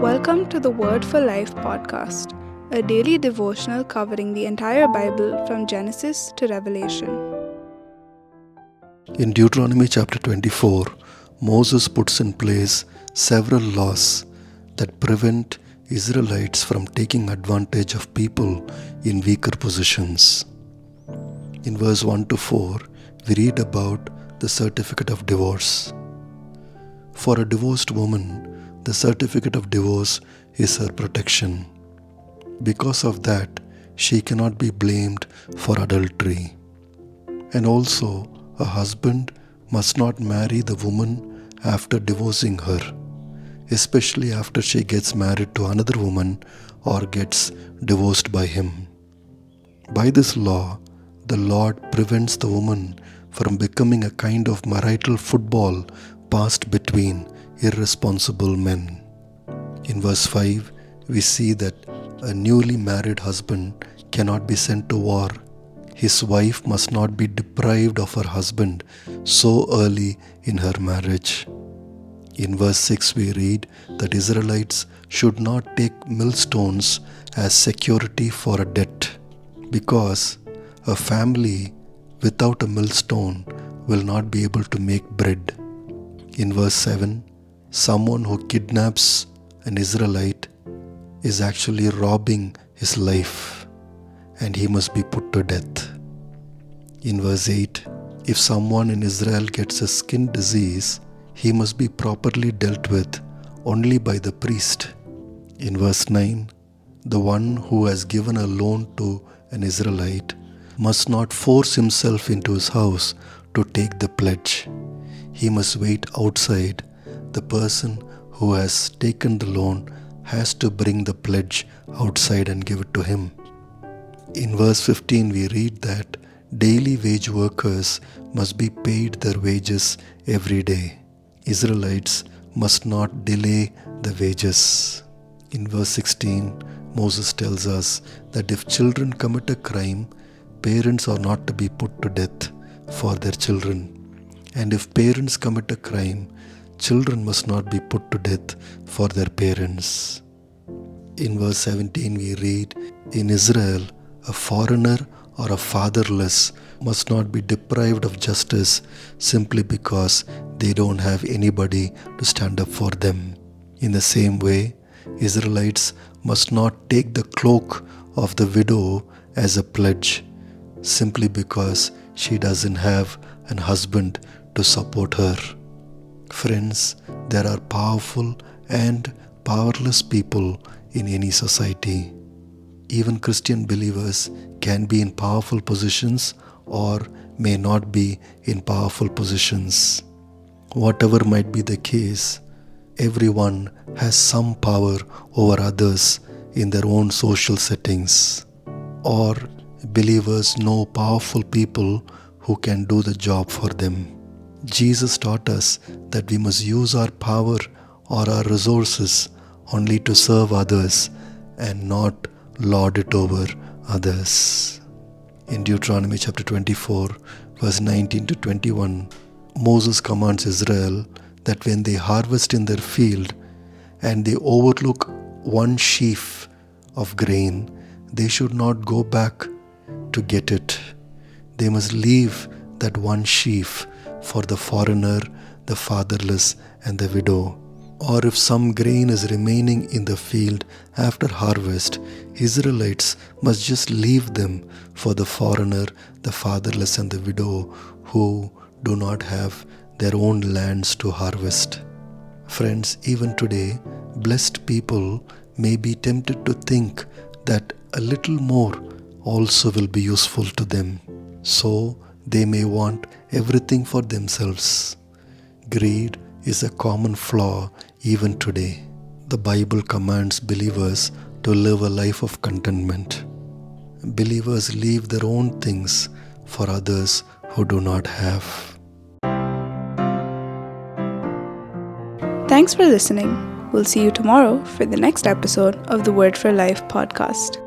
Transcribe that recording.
Welcome to the Word for Life podcast, a daily devotional covering the entire Bible from Genesis to Revelation. In Deuteronomy chapter 24, Moses puts in place several laws that prevent Israelites from taking advantage of people in weaker positions. In verse 1 to 4, we read about the certificate of divorce. For a divorced woman, the certificate of divorce is her protection. Because of that, she cannot be blamed for adultery. And also, a husband must not marry the woman after divorcing her, especially after she gets married to another woman or gets divorced by him. By this law, the Lord prevents the woman from becoming a kind of marital football passed between irresponsible men. In verse 5, we see that a newly married husband cannot be sent to war. His wife must not be deprived of her husband so early in her marriage. In verse 6, we read that Israelites should not take millstones as security for a debt, because a family without a millstone will not be able to make bread. In verse 7, someone who kidnaps an Israelite is actually robbing his life, and he must be put to death. In verse 8, if someone in Israel gets a skin disease, he must be properly dealt with only by the priest. In verse 9, the one who has given a loan to an Israelite must not force himself into his house to take the pledge. He must wait outside. The person who has taken the loan has to bring the pledge outside and give it to him. In verse 15, we read that daily wage workers must be paid their wages every day. Israelites must not delay the wages. In verse 16, Moses tells us that if children commit a crime, parents are not to be put to death for their children. And if parents commit a crime, children must not be put to death for their parents. In verse 17, we read, in Israel, a foreigner or a fatherless must not be deprived of justice simply because they don't have anybody to stand up for them. In the same way, Israelites must not take the cloak of the widow as a pledge simply because she doesn't have an husband to support her. Friends, there are powerful and powerless people in any society. Even Christian believers can be in powerful positions or may not be in powerful positions. Whatever might be the case, everyone has some power over others in their own social settings. Or believers know powerful people who can do the job for them. Jesus taught us that we must use our power or our resources only to serve others and not lord it over others. In Deuteronomy chapter 24, verse 19 to 21, Moses commands Israel that when they harvest in their field and they overlook one sheaf of grain, they should not go back to get it. They must leave that one sheaf for the foreigner, the fatherless, and the widow. Or if some grain is remaining in the field after harvest, Israelites must just leave them for the foreigner, the fatherless, and the widow who do not have their own lands to harvest. Friends, even today, blessed people may be tempted to think that a little more also will be useful to them. So they may want everything for themselves. Greed is a common flaw even today. The Bible commands believers to live a life of contentment. Believers leave their own things for others who do not have. Thanks for listening. We'll see you tomorrow for the next episode of the Word for Life podcast.